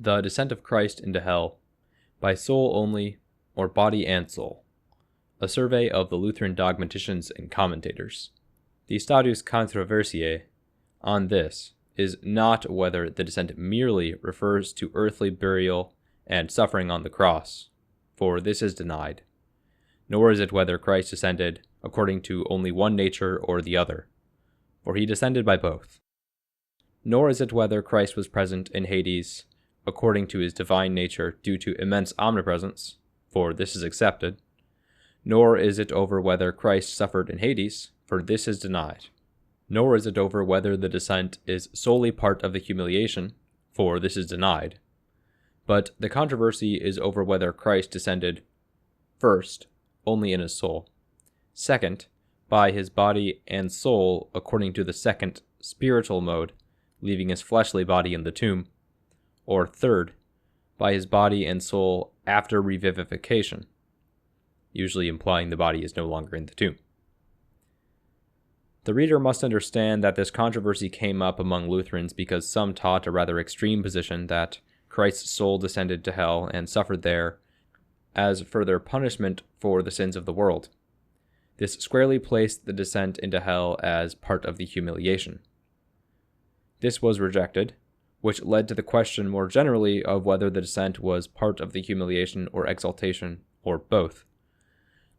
The Descent of Christ into Hell, by Soul Only, or Body and Soul. A survey of the Lutheran dogmaticians and commentators. The status controversiae on this is not whether the descent merely refers to earthly burial and suffering on the cross, for this is denied, nor is it whether Christ descended according to only one nature or the other, for he descended by both. Nor is it whether Christ was present in Hades according to his divine nature due to immense omnipresence, for this is accepted, nor is it over whether Christ suffered in Hades, for this is denied. Nor is it over whether the descent is solely part of the humiliation, for this is denied. But the controversy is over whether Christ descended, first, only in his soul, second, by his body and soul according to the second, spiritual mode, leaving his fleshly body in the tomb, or third, by his body and soul after revivification, usually implying the body is no longer in the tomb. The reader must understand that this controversy came up among Lutherans because some taught a rather extreme position that Christ's soul descended to hell and suffered there as further punishment for the sins of the world. This squarely placed the descent into hell as part of the humiliation. This was rejected, which led to the question more generally of whether the descent was part of the humiliation or exaltation, or both.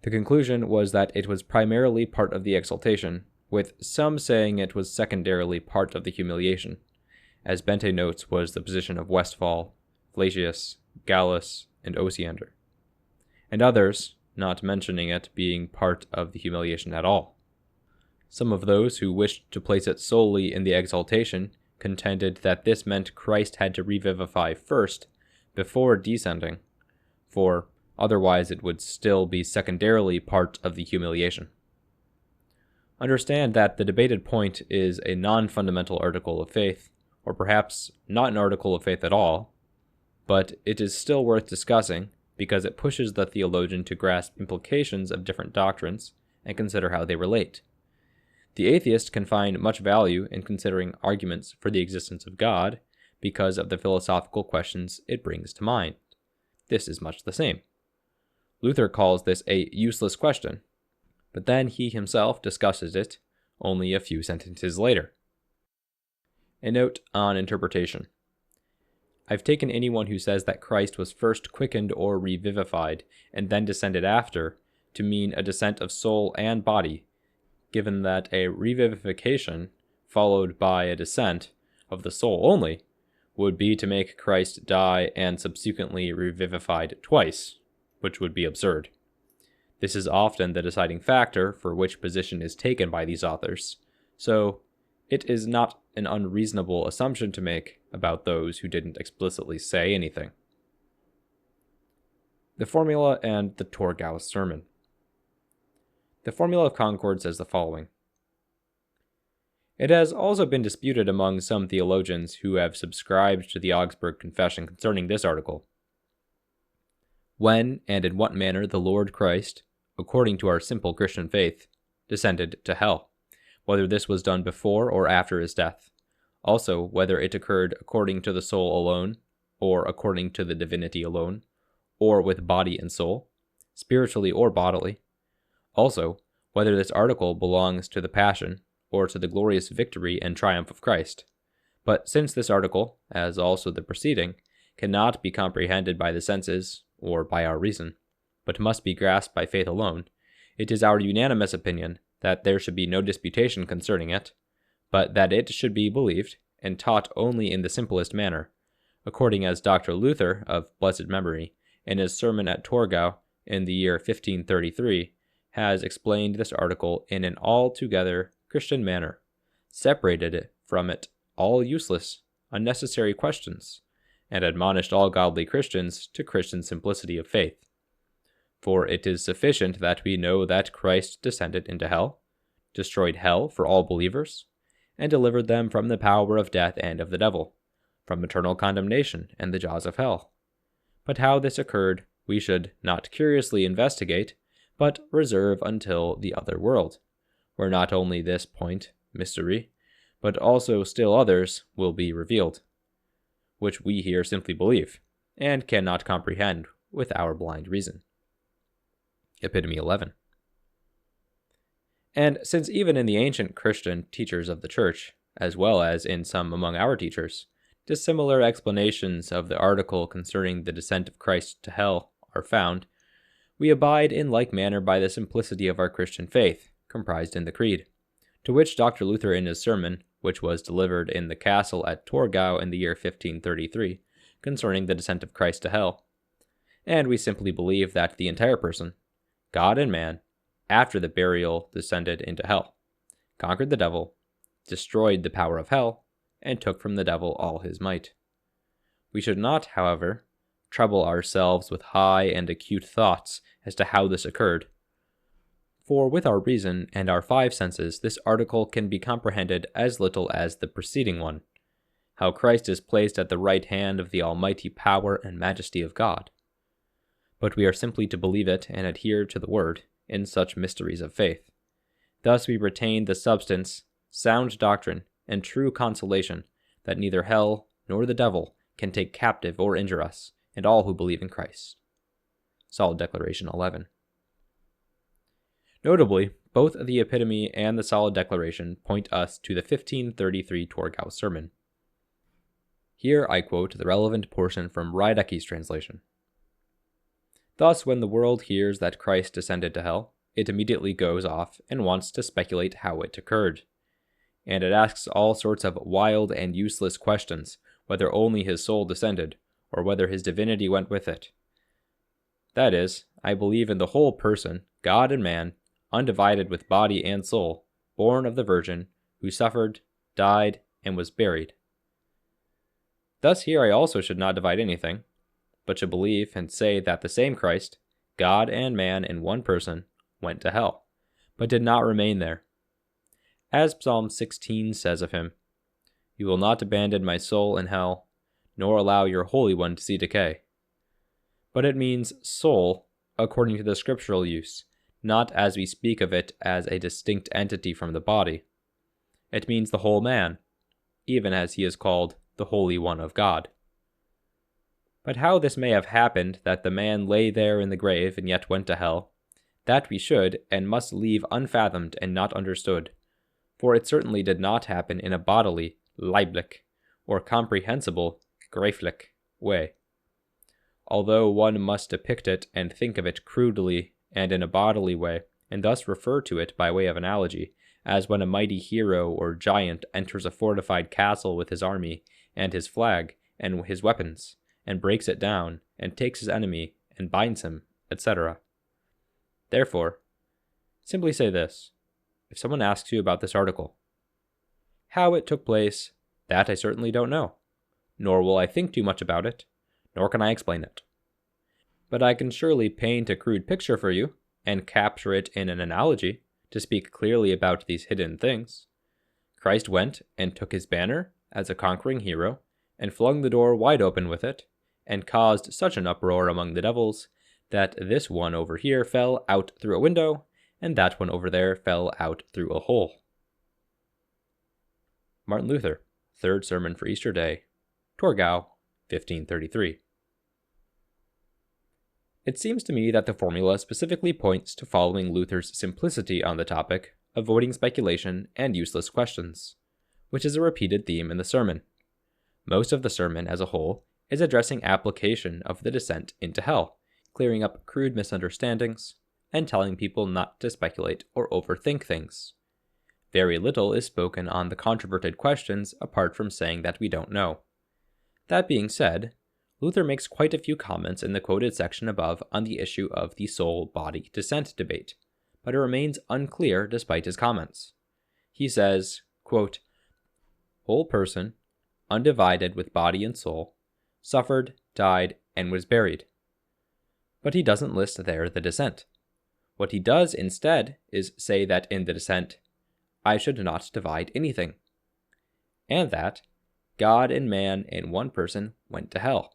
The conclusion was that it was primarily part of the exaltation, with some saying it was secondarily part of the humiliation, as Bente notes was the position of Westphal, Flacius, Gallus, and Osiander, and others not mentioning it being part of the humiliation at all. Some of those who wished to place it solely in the exaltation contended that this meant Christ had to revivify first before descending, for otherwise it would still be secondarily part of the humiliation. Understand that the debated point is a non-fundamental article of faith, or perhaps not an article of faith at all, but it is still worth discussing because it pushes the theologian to grasp implications of different doctrines and consider how they relate. The atheist can find much value in considering arguments for the existence of God because of the philosophical questions it brings to mind. This is much the same. Luther calls this a useless question, but then he himself discusses it only a few sentences later. A note on interpretation. I've taken anyone who says that Christ was first quickened or revivified and then descended after to mean a descent of soul and body, given that a revivification followed by a descent of the soul only would be to make Christ die and subsequently revivified twice, which would be absurd. This is often the deciding factor for which position is taken by these authors, so it is not an unreasonable assumption to make about those who didn't explicitly say anything. The Formula and the Torgau Sermon. The Formula of Concord says the following. It has also been disputed among some theologians who have subscribed to the Augsburg Confession concerning this article. When and in what manner the Lord Christ, according to our simple Christian faith, descended to hell, whether this was done before or after his death, also whether it occurred according to the soul alone, or according to the divinity alone, or with body and soul, spiritually or bodily, also whether this article belongs to the passion or to the glorious victory and triumph of Christ. But since this article, as also the preceding, cannot be comprehended by the senses or by our reason, but must be grasped by faith alone, it is our unanimous opinion that there should be no disputation concerning it, but that it should be believed and taught only in the simplest manner, according as Dr. Luther, of blessed memory, in his sermon at Torgau in the year 1533, has explained this article in an altogether Christian manner, separated it from it all useless, unnecessary questions, and admonished all godly Christians to Christian simplicity of faith. For it is sufficient that we know that Christ descended into hell, destroyed hell for all believers, and delivered them from the power of death and of the devil, from eternal condemnation and the jaws of hell. But how this occurred we should not curiously investigate, but reserve until the other world, where not only this point, mystery, but also still others will be revealed. which we here simply believe, and cannot comprehend with our blind reason. Epitome 11. And since even in the ancient Christian teachers of the Church, as well as in some among our teachers, dissimilar explanations of the article concerning the descent of Christ to hell are found, we abide in like manner by the simplicity of our Christian faith, comprised in the Creed, to which Dr. Luther in his sermon, which was delivered in the castle at Torgau in the year 1533, concerning the descent of Christ to hell, and we simply believe that the entire person, God and man, after the burial descended into hell, conquered the devil, destroyed the power of hell, and took from the devil all his might. We should not, however, trouble ourselves with high and acute thoughts as to how this occurred, for with our reason and our five senses this article can be comprehended as little as the preceding one, how Christ is placed at the right hand of the almighty power and majesty of God. But we are simply to believe it and adhere to the word in such mysteries of faith. Thus we retain the substance, sound doctrine, and true consolation that neither hell nor the devil can take captive or injure us and all who believe in Christ. Solid Declaration 11. Notably, both the Epitome and the Solid Declaration point us to the 1533 Torgau sermon. Here I quote the relevant portion from Rydecky's translation. Thus, when the world hears that Christ descended to hell, it immediately goes off and wants to speculate how it occurred. And it asks all sorts of wild and useless questions, whether only his soul descended, or whether his divinity went with it. That is, I believe in the whole person, God and man, undivided with body and soul, born of the Virgin, who suffered, died, and was buried. Thus here I also should not divide anything, but should believe and say that the same Christ, God and man in one person, went to hell, but did not remain there. As Psalm 16 says of him, "You will not abandon my soul in hell, nor allow your Holy One to see decay." But it means soul, according to the scriptural use, not as we speak of it as a distinct entity from the body. It means the whole man, even as he is called the Holy One of God. But how this may have happened that the man lay there in the grave and yet went to hell, that we should and must leave unfathomed and not understood, for it certainly did not happen in a bodily, leiblich, or comprehensible, greiflich way. Although one must depict it and think of it crudely and in a bodily way, and thus refer to it by way of analogy, as when a mighty hero or giant enters a fortified castle with his army, and his flag, and his weapons, and breaks it down, and takes his enemy, and binds him, etc. Therefore, simply say this: if someone asks you about this article, how it took place, that I certainly don't know, nor will I think too much about it, nor can I explain it. But I can surely paint a crude picture for you, and capture it in an analogy, to speak clearly about these hidden things. Christ went and took his banner as a conquering hero, and flung the door wide open with it, and caused such an uproar among the devils, that this one over here fell out through a window, and that one over there fell out through a hole. Martin Luther, Third Sermon for Easter Day, Torgau, 1533. It seems to me that the formula specifically points to following Luther's simplicity on the topic, avoiding speculation and useless questions, which is a repeated theme in the sermon. Most of the sermon as a whole is addressing application of the descent into hell, clearing up crude misunderstandings, and telling people not to speculate or overthink things. Very little is spoken on the controverted questions apart from saying that we don't know. That being said, Luther makes quite a few comments in the quoted section above on the issue of the soul-body descent debate, but it remains unclear despite his comments. He says, quote, "Whole person, undivided with body and soul, suffered, died, and was buried." But he doesn't list there the descent. What he does instead is say that in the descent, I should not divide anything, and that God and man in one person went to hell.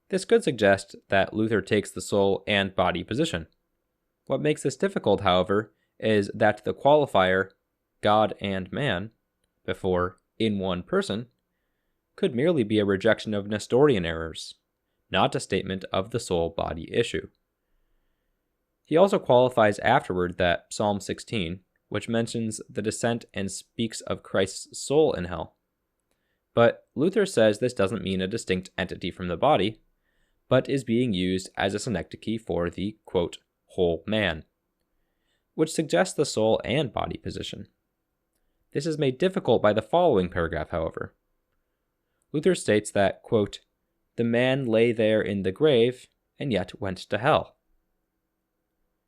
This could suggest that Luther takes the soul and body position. What makes this difficult, however, is that the qualifier, God and man, before in one person, could merely be a rejection of Nestorian errors, not a statement of the soul-body issue. He also qualifies afterward that Psalm 16, which mentions the descent and speaks of Christ's soul in hell. But Luther says this doesn't mean a distinct entity from the body, but is being used as a synecdoche for the, quote, whole man, which suggests the soul and body position. This is made difficult by the following paragraph, however. Luther states that, quote, the man lay there in the grave and yet went to hell.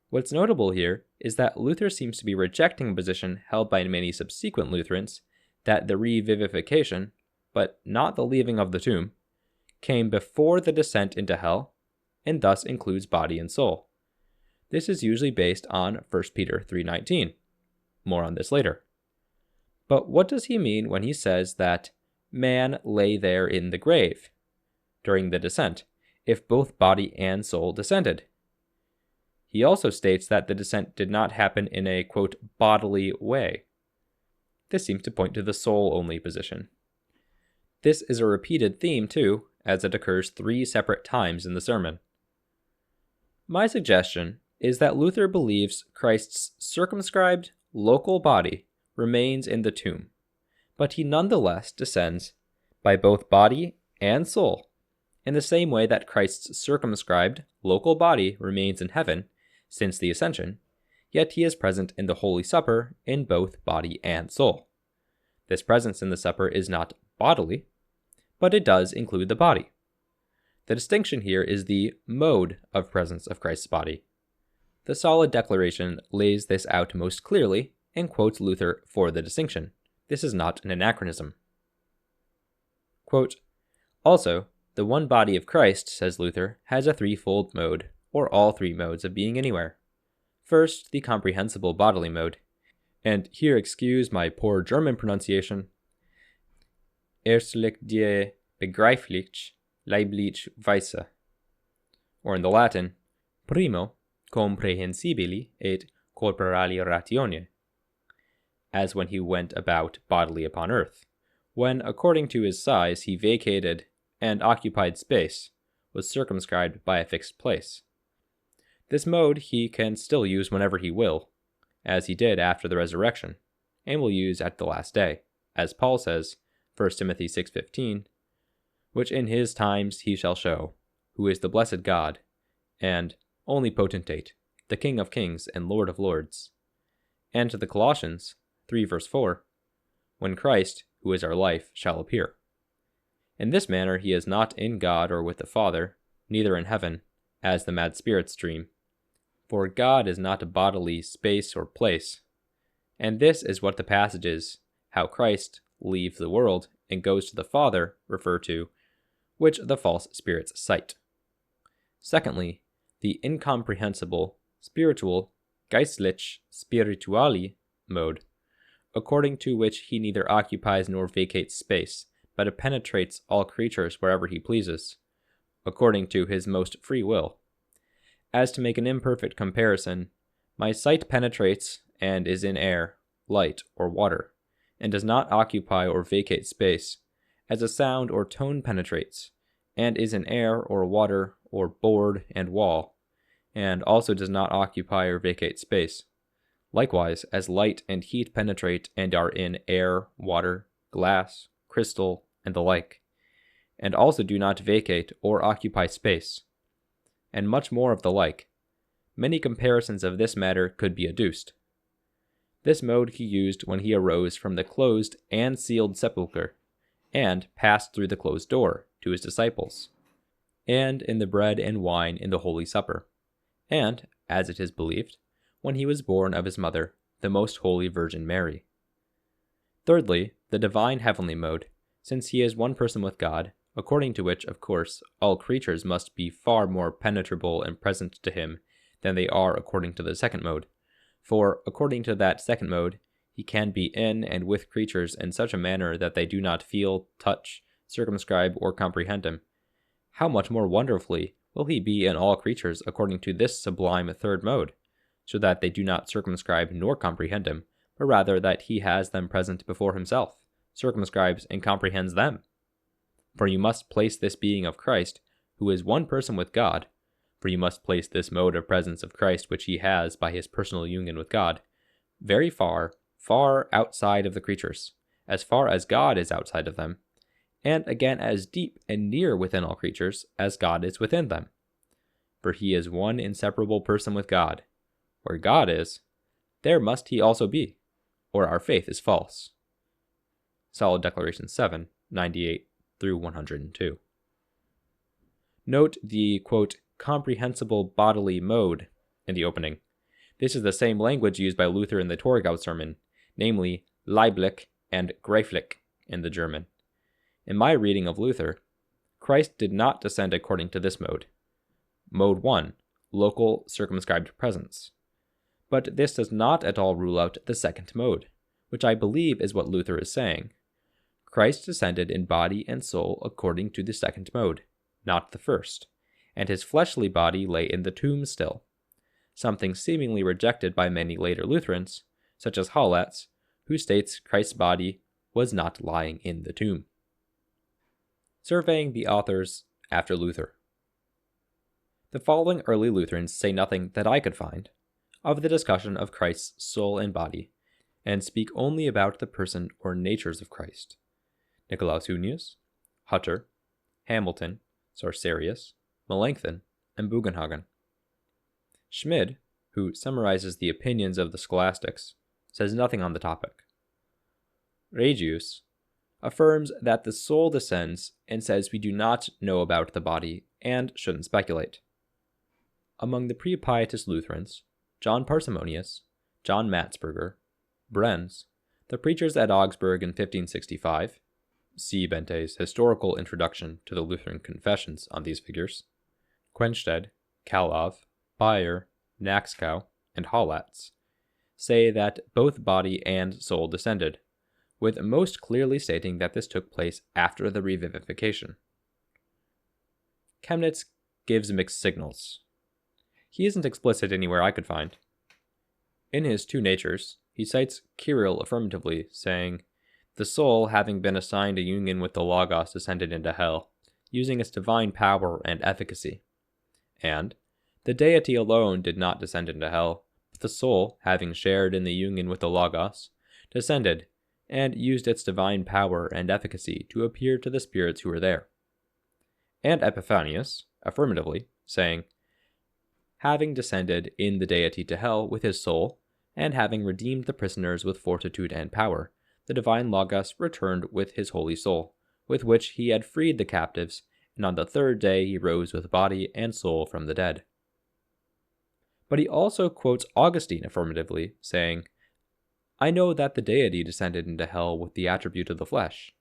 What's notable here is that Luther seems to be rejecting a position held by many subsequent Lutherans that the revivification, but not the leaving of the tomb, came before the descent into hell and thus includes body and soul. This is usually based on 1 Peter 3:19. More on this later. But what does he mean when he says that man lay there in the grave during the descent, if both body and soul descended? He also states that the descent did not happen in a, quote, bodily way. This seems to point to the soul-only position. This is a repeated theme, too, as it occurs 3 separate times in the sermon. My suggestion is that Luther believes Christ's circumscribed, local body remains in the tomb, but he nonetheless descends by both body and soul, in the same way that Christ's circumscribed, local body remains in heaven since the ascension, yet he is present in the Holy Supper in both body and soul. This presence in the supper is not bodily, but it does include the body. The distinction here is the mode of presence of Christ's body. The Solid Declaration lays this out most clearly and quotes Luther for the distinction. This is not an anachronism. Quote, also, the one body of Christ, says Luther, has a threefold mode, or all 3 modes of being anywhere. First, the comprehensible bodily mode, and here excuse my poor German pronunciation, erstlich die begreiflich leibliche Weise, or in the Latin, primo comprehensibili et corporali ratione, as when he went about bodily upon earth, when, according to his size, he vacated and occupied space, was circumscribed by a fixed place. This mode he can still use whenever he will, as he did after the resurrection, and will use at the last day, as Paul says, 1 Timothy 6:15, which in his times he shall show, who is the blessed God, and only potentate, the King of kings and Lord of lords. And to the Colossians, 3:4, when Christ, who is our life, shall appear. In this manner he is not in God or with the Father, neither in heaven, as the mad spirits dream. For God is not a bodily space or place. And this is what the passages, how Christ leaves the world and goes to the Father, refer to, which the false spirits cite. Secondly, the incomprehensible, spiritual, geistlich spirituali mode, according to which he neither occupies nor vacates space, but penetrates all creatures wherever he pleases, according to his most free will. As to make an imperfect comparison, my sight penetrates and is in air, light, or water, and does not occupy or vacate space, as a sound or tone penetrates, and is in air or water or board and wall, and also does not occupy or vacate space. Likewise, as light and heat penetrate and are in air, water, glass, crystal, and the like, and also do not vacate or occupy space, and much more of the like. Many comparisons of this matter could be adduced. This mode he used when he arose from the closed and sealed sepulchre, and passed through the closed door to his disciples, and in the bread and wine in the Holy Supper, and, as it is believed, when he was born of his mother, the most holy Virgin Mary. Thirdly, the divine heavenly mode, since he is one person with God, according to which, of course, all creatures must be far more penetrable and present to him than they are according to the second mode. For, according to that second mode, he can be in and with creatures in such a manner that they do not feel, touch, circumscribe, or comprehend him. How much more wonderfully will he be in all creatures according to this sublime third mode, so that they do not circumscribe nor comprehend him, but rather that he has them present before himself, circumscribes and comprehends them. For you must place this being of Christ, who is one person with God, for you must place this mode of presence of Christ which he has by his personal union with God, very far, far outside of the creatures, as far as God is outside of them, and again as deep and near within all creatures as God is within them. For he is one inseparable person with God. Where God is, there must he also be, or our faith is false. Solid Declaration 7, 98 through 102. Note the, quote, comprehensible bodily mode in the opening. This is the same language used by Luther in the Torgau sermon, namely leiblich and greiflich in the German. In my reading of Luther, Christ did not descend according to this mode. Mode 1, local circumscribed presence. But this does not at all rule out the second mode, which I believe is what Luther is saying. Christ descended in body and soul according to the second mode, not the first, and his fleshly body lay in the tomb still, something seemingly rejected by many later Lutherans, such as Hallatz, who states Christ's body was not lying in the tomb. Surveying the authors after Luther. The following early Lutherans say nothing that I could find of the discussion of Christ's soul and body, and speak only about the person or natures of Christ. Nicolaus Hunius, Hutter, Hamilton, Sorcerius, Melanchthon, and Bugenhagen. Schmid, who summarizes the opinions of the scholastics, says nothing on the topic. Regius affirms that the soul descends and says we do not know about the body and shouldn't speculate. Among the pre-Pietist Lutherans, John Parsimonius, John Matzberger, Brenz, the preachers at Augsburg in 1565, see Bente's historical introduction to the Lutheran confessions on these figures, Quensted, Kalov, Bayer, Naxkow, and Hallatz, say that both body and soul descended, with most clearly stating that this took place after the revivification. Chemnitz gives mixed signals. He isn't explicit anywhere I could find. In his Two Natures, he cites Kirill affirmatively, saying, the soul, having been assigned a union with the Logos, descended into hell, using its divine power and efficacy. And the deity alone did not descend into hell, but the soul, having shared in the union with the Logos, descended, and used its divine power and efficacy to appear to the spirits who were there. And Epiphanius, affirmatively, saying, having descended in the deity to hell with his soul, and having redeemed the prisoners with fortitude and power, the divine Logos returned with his holy soul, with which he had freed the captives, and on the third day he rose with body and soul from the dead. But he also quotes Augustine affirmatively, saying, I know that the deity descended into hell with the attribute of the flesh.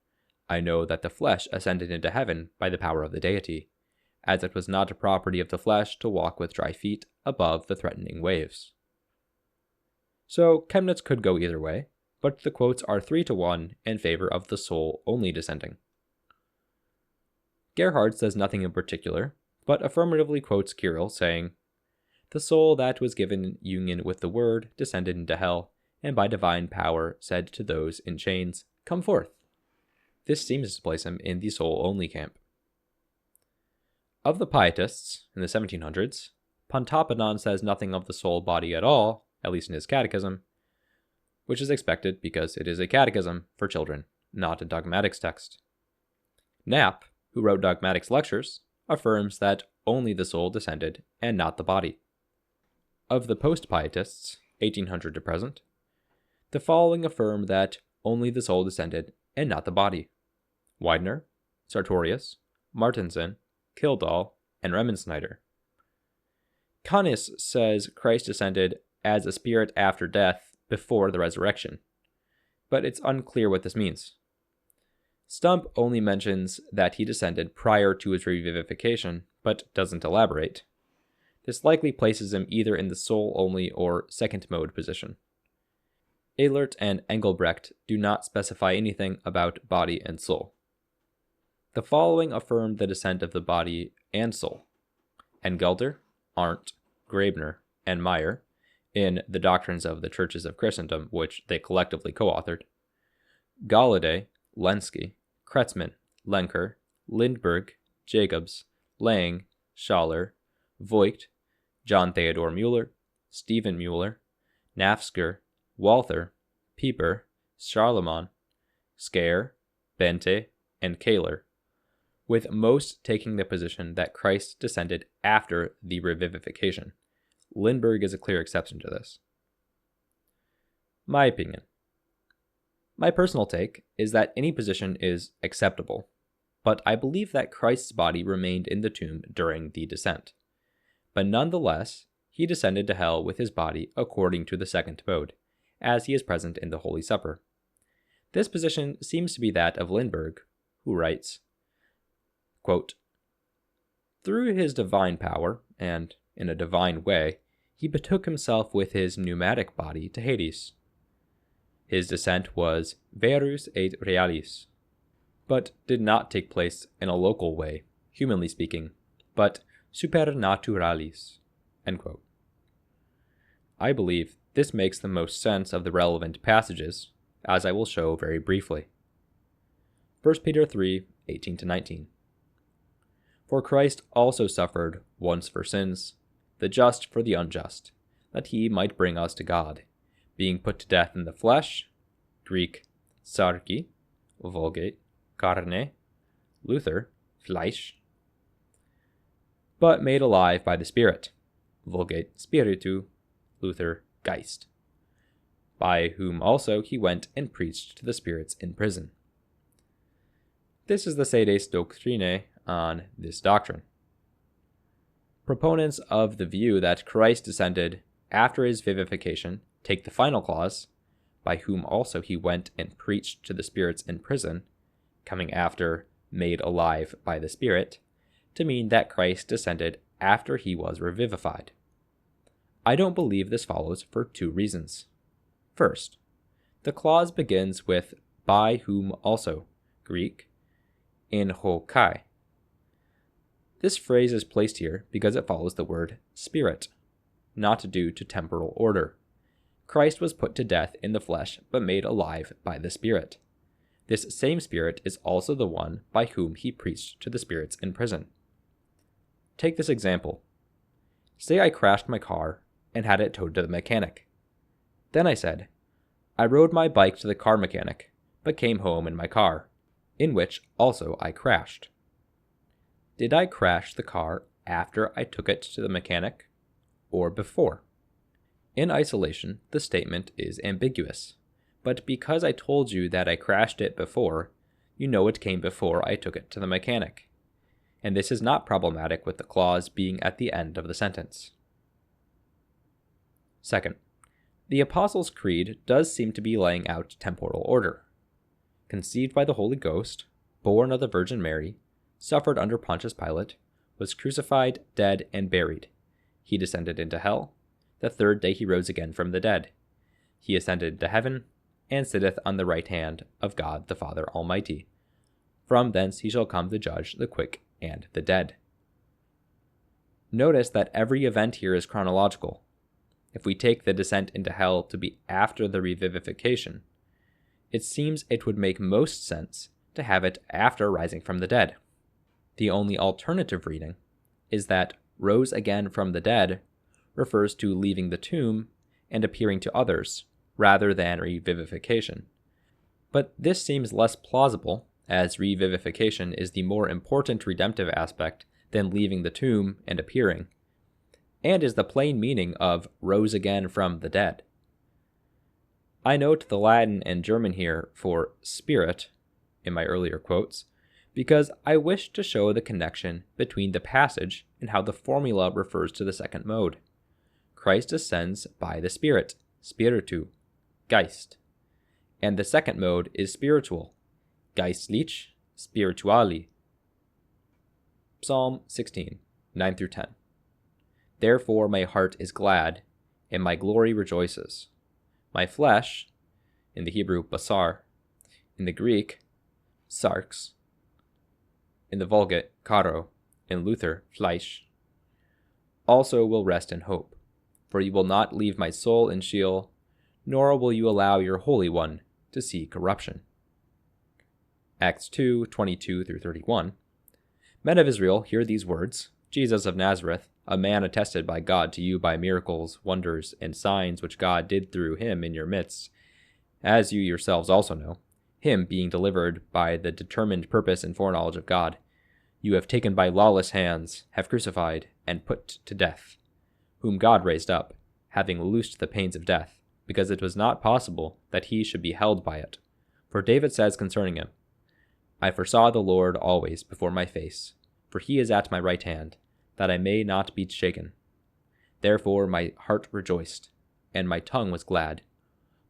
I know that the flesh ascended into heaven by the power of the deity, as it was not a property of the flesh to walk with dry feet above the threatening waves. So Chemnitz could go either way, but the quotes are 3-1 in favor of the soul only descending. Gerhard says nothing in particular, but affirmatively quotes Kirill, saying, the soul that was given union with the Word descended into hell, and by divine power said to those in chains, come forth. This seems to place him in the soul-only camp. Of the Pietists, in the 1700s, Pontoppidan says nothing of the soul body at all, at least in his catechism, which is expected because it is a catechism for children, not a dogmatics text. Knapp, who wrote dogmatics lectures, affirms that only the soul descended and not the body. Of the post-Pietists, 1800 to present, the following affirm that only the soul descended and not the body: Widener, Sartorius, Martinson, Kildall, and Remensnyder. Canis says Christ descended as a spirit after death before the resurrection, but it's unclear what this means. Stump only mentions that he descended prior to his revivification, but doesn't elaborate. This likely places him either in the soul-only or second mode position. Ehlert and Engelbrecht do not specify anything about body and soul. The following affirm the descent of the body and soul: Engelder, Arndt, Grabner, and Meyer, in The Doctrines of the Churches of Christendom, which they collectively co-authored; Galladay, Lenski, Kretzmann, Lenker, Lindbergh, Jacobs, Lang, Schaller, Voigt, John Theodor Müller, Stephen Müller, Nafsker, Walther, Pieper, Charlemagne, Scare, Bente, and Kahler, with most taking the position that Christ descended after the revivification. Lindbergh is a clear exception to this. My opinion. My personal take is that any position is acceptable, but I believe that Christ's body remained in the tomb during the descent. But nonetheless, he descended to hell with his body according to the second mode, as he is present in the Holy Supper. This position seems to be that of Lindbergh, who writes, quote, "Through his divine power, and in a divine way, he betook himself with his pneumatic body to Hades. His descent was verus et realis, but did not take place in a local way, humanly speaking, but supernaturalis." End quote. I believe this makes the most sense of the relevant passages, as I will show very briefly. 1 Peter 3, 18-19. "For Christ also suffered once for sins, the just for the unjust, that he might bring us to God, being put to death in the flesh," Greek, sarki, Vulgate, carne, Luther, Fleisch, "but made alive by the Spirit," Vulgate, spiritu, Luther, Geist, "by whom also he went and preached to the spirits in prison." This is the sedes doctrinae on this doctrine. Proponents of the view that Christ descended after his vivification take the final clause, "by whom also he went and preached to the spirits in prison," coming after "made alive by the Spirit," to mean that Christ descended after he was revivified. I don't believe this follows for two reasons. First, the clause begins with "by whom also," Greek, in ho kai. This phrase is placed here because it follows the word spirit, not due to temporal order. Christ was put to death in the flesh, but made alive by the Spirit. This same Spirit is also the one by whom he preached to the spirits in prison. Take this example. Say I crashed my car and had it towed to the mechanic. Then I said, "I rode my bike to the car mechanic, but came home in my car," in which also I crashed. Did I crash the car after I took it to the mechanic, or before? In isolation, the statement is ambiguous, but because I told you that I crashed it before, you know it came before I took it to the mechanic. And this is not problematic with the clause being at the end of the sentence. Second, the Apostles' Creed does seem to be laying out temporal order. Conceived by the Holy Ghost, born of the Virgin Mary, suffered under Pontius Pilate, was crucified, dead, and buried. He descended into hell. The third day he rose again from the dead. He ascended into heaven, and sitteth on the right hand of God the Father Almighty. From thence he shall come to judge the quick and the dead. Notice that every event here is chronological. If we take the descent into hell to be after the revivification, it seems it would make most sense to have it after rising from the dead. The only alternative reading is that rose again from the dead refers to leaving the tomb and appearing to others, rather than revivification. But this seems less plausible, as revivification is the more important redemptive aspect than leaving the tomb and appearing, and is the plain meaning of rose again from the dead. I note the Latin and German here for spirit in my earlier quotes, because I wish to show the connection between the passage and how the formula refers to the second mode. Christ ascends by the Spirit, spiritu, Geist, and the second mode is spiritual, geistlich, spirituali. Psalm 16, 9-10. Therefore my heart is glad, and my glory rejoices. My flesh, in the Hebrew basar, in the Greek, sarx, in the Vulgate, karo, in Luther, Fleisch, also will rest in hope. For you will not leave my soul in Sheol, nor will you allow your Holy One to see corruption. Acts 2, 22-31, Men of Israel, hear these words. Jesus of Nazareth, a man attested by God to you by miracles, wonders, and signs which God did through him in your midst, as you yourselves also know, him being delivered by the determined purpose and foreknowledge of God, you have taken by lawless hands, have crucified, and put to death, whom God raised up, having loosed the pains of death, because it was not possible that he should be held by it. For David says concerning him, I foresaw the Lord always before my face, for he is at my right hand, that I may not be shaken. Therefore my heart rejoiced, and my tongue was glad.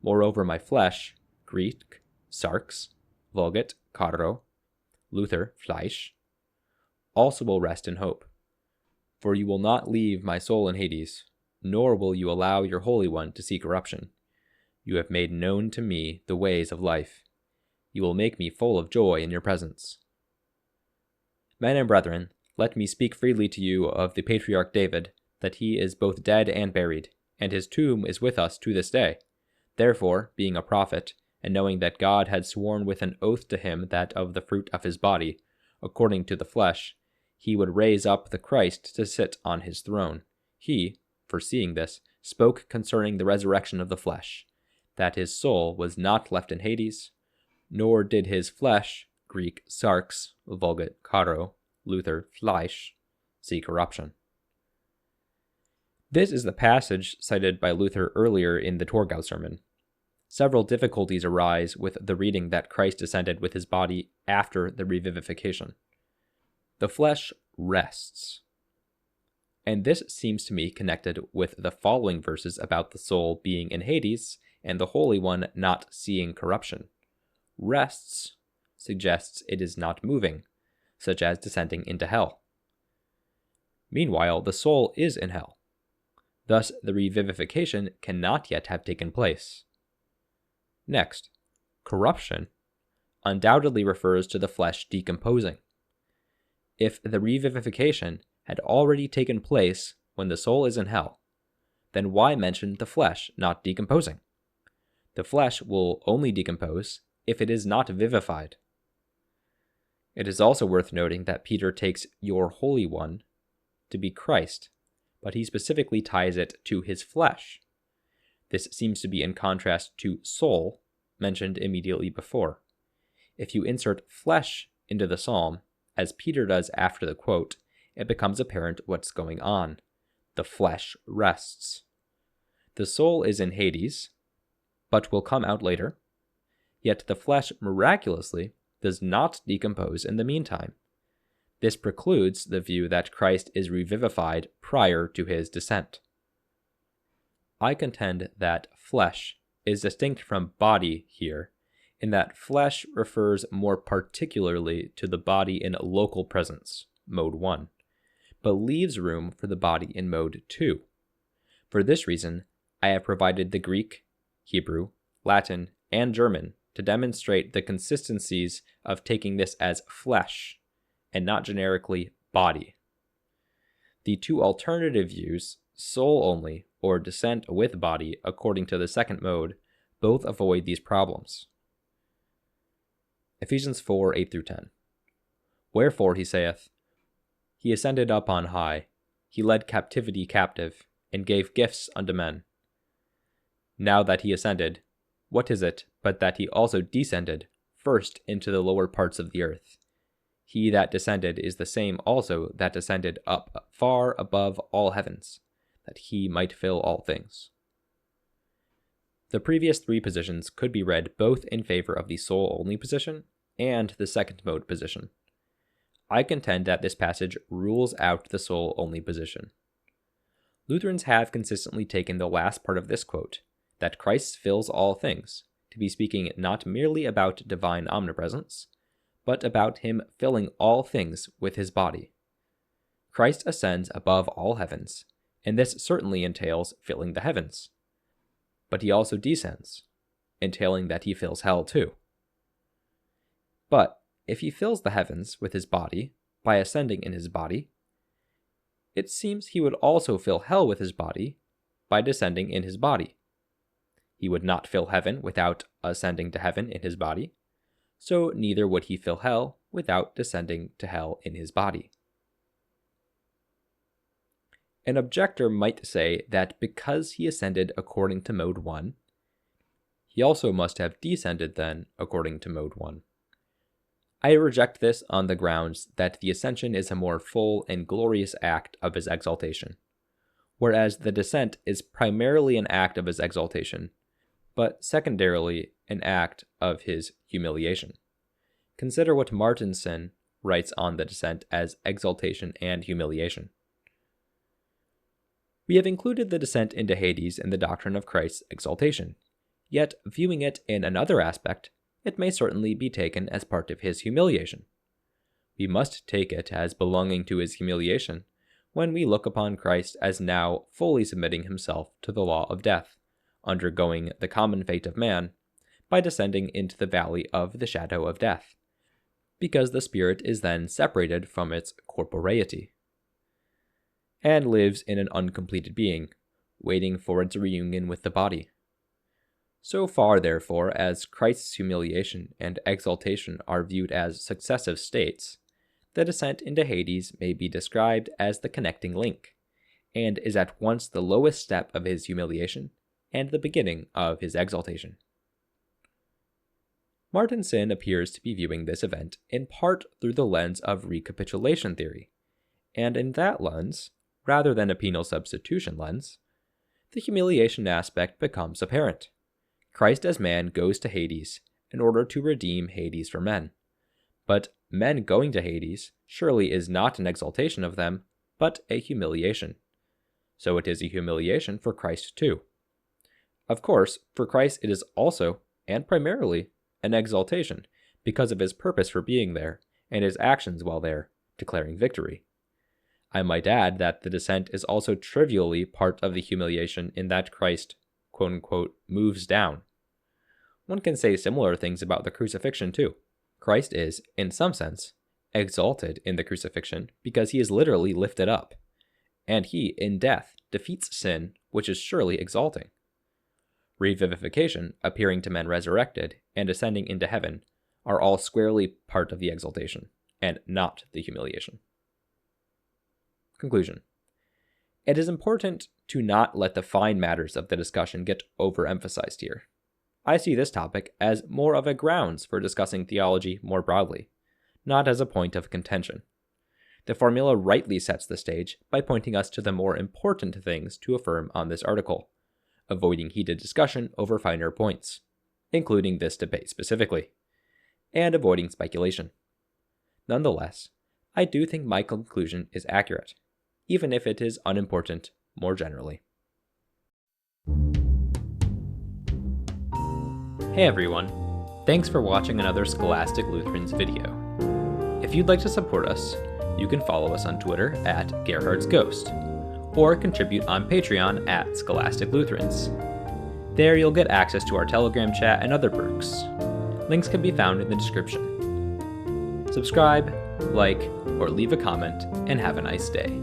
Moreover my flesh, Greek, sarx, Vulgate, karo, Luther, Fleisch, also will rest in hope. For you will not leave my soul in Hades, nor will you allow your Holy One to see corruption. You have made known to me the ways of life. You will make me full of joy in your presence. Men and brethren, let me speak freely to you of the patriarch David, that he is both dead and buried, and his tomb is with us to this day. Therefore, being a prophet, and knowing that God had sworn with an oath to him that of the fruit of his body, according to the flesh, he would raise up the Christ to sit on his throne, he, foreseeing this, spoke concerning the resurrection of the flesh, that his soul was not left in Hades, nor did his flesh, Greek sarx, Vulgate karo, Luther Fleisch, see corruption. This is the passage cited by Luther earlier in the Torgau sermon. Several difficulties arise with the reading that Christ descended with his body after the revivification. The flesh rests. And this seems to me connected with the following verses about the soul being in Hades and the Holy One not seeing corruption. Rests suggests it is not moving, such as descending into hell. Meanwhile, the soul is in hell. Thus, the revivification cannot yet have taken place. Next, corruption undoubtedly refers to the flesh decomposing. If the revivification had already taken place when the soul is in hell, then why mention the flesh not decomposing? The flesh will only decompose if it is not vivified. It is also worth noting that Peter takes your Holy One to be Christ, but he specifically ties it to his flesh. This seems to be in contrast to soul, mentioned immediately before. If you insert flesh into the psalm, as Peter does after the quote, it becomes apparent what's going on. The flesh rests. The soul is in Hades, but will come out later. Yet the flesh miraculously does not decompose in the meantime. This precludes the view that Christ is revivified prior to his descent. I contend that flesh is distinct from body here, in that flesh refers more particularly to the body in local presence, mode 1, but leaves room for the body in mode 2. For this reason, I have provided the Greek, Hebrew, Latin, and German to demonstrate the consistencies of taking this as flesh and not generically body. The two alternative views, soul only or descent with body according to the second mode, both avoid these problems. Ephesians 4, 8-10. Wherefore he saith, He ascended up on high, he led captivity captive, and gave gifts unto men. Now that he ascended, what is it but that he also descended first into the lower parts of the earth? He that descended is the same also that descended up far above all heavens, that he might fill all things. The previous three positions could be read both in favor of the soul-only position and the second mode position. I contend that this passage rules out the soul-only position. Lutherans have consistently taken the last part of this quote, that Christ fills all things, to be speaking not merely about divine omnipresence, but about him filling all things with his body. Christ ascends above all heavens, and this certainly entails filling the heavens. But he also descends, entailing that he fills hell too. But if he fills the heavens with his body by ascending in his body, it seems he would also fill hell with his body by descending in his body. He would not fill heaven without ascending to heaven in his body, so neither would he fill hell without descending to hell in his body. An objector might say that because he ascended according to mode 1, he also must have descended then according to mode 1. I reject this on the grounds that the ascension is a more full and glorious act of his exaltation, whereas the descent is primarily an act of his exaltation, but secondarily an act of his humiliation. Consider what Martinson writes on the descent as exaltation and humiliation. We have included the descent into Hades in the doctrine of Christ's exaltation, yet viewing it in another aspect, it may certainly be taken as part of his humiliation. We must take it as belonging to his humiliation when we look upon Christ as now fully submitting himself to the law of death, undergoing the common fate of man, by descending into the valley of the shadow of death, because the spirit is then separated from its corporeity, and lives in an uncompleted being, waiting for its reunion with the body. So far, therefore, as Christ's humiliation and exaltation are viewed as successive states, the descent into Hades may be described as the connecting link, and is at once the lowest step of his humiliation and the beginning of his exaltation. Martinson appears to be viewing this event in part through the lens of recapitulation theory, and in that lens, rather than a penal substitution lens, the humiliation aspect becomes apparent. Christ as man goes to Hades in order to redeem Hades for men. But men going to Hades surely is not an exaltation of them, but a humiliation. So it is a humiliation for Christ too. Of course, for Christ it is also, and primarily, an exaltation because of his purpose for being there and his actions while there, declaring victory. I might add that the descent is also trivially part of the humiliation in that Christ, quote-unquote, moves down. One can say similar things about the crucifixion too. Christ is, in some sense, exalted in the crucifixion because he is literally lifted up, and he, in death, defeats sin, which is surely exalting. Revivification, appearing to men resurrected, and ascending into heaven are all squarely part of the exaltation, and not the humiliation. Conclusion. It is important to not let the fine matters of the discussion get overemphasized here. I see this topic as more of a grounds for discussing theology more broadly, not as a point of contention. The formula rightly sets the stage by pointing us to the more important things to affirm on this article, avoiding heated discussion over finer points, including this debate specifically, and avoiding speculation. Nonetheless, I do think my conclusion is accurate, even if it is unimportant more generally. Hey everyone, thanks for watching another Scholastic Lutherans video. If you'd like to support us, you can follow us on Twitter at Gerhard's Ghost, or contribute on Patreon at Scholastic Lutherans. There you'll get access to our Telegram chat and other perks. Links can be found in the description. Subscribe, like, or leave a comment, and have a nice day.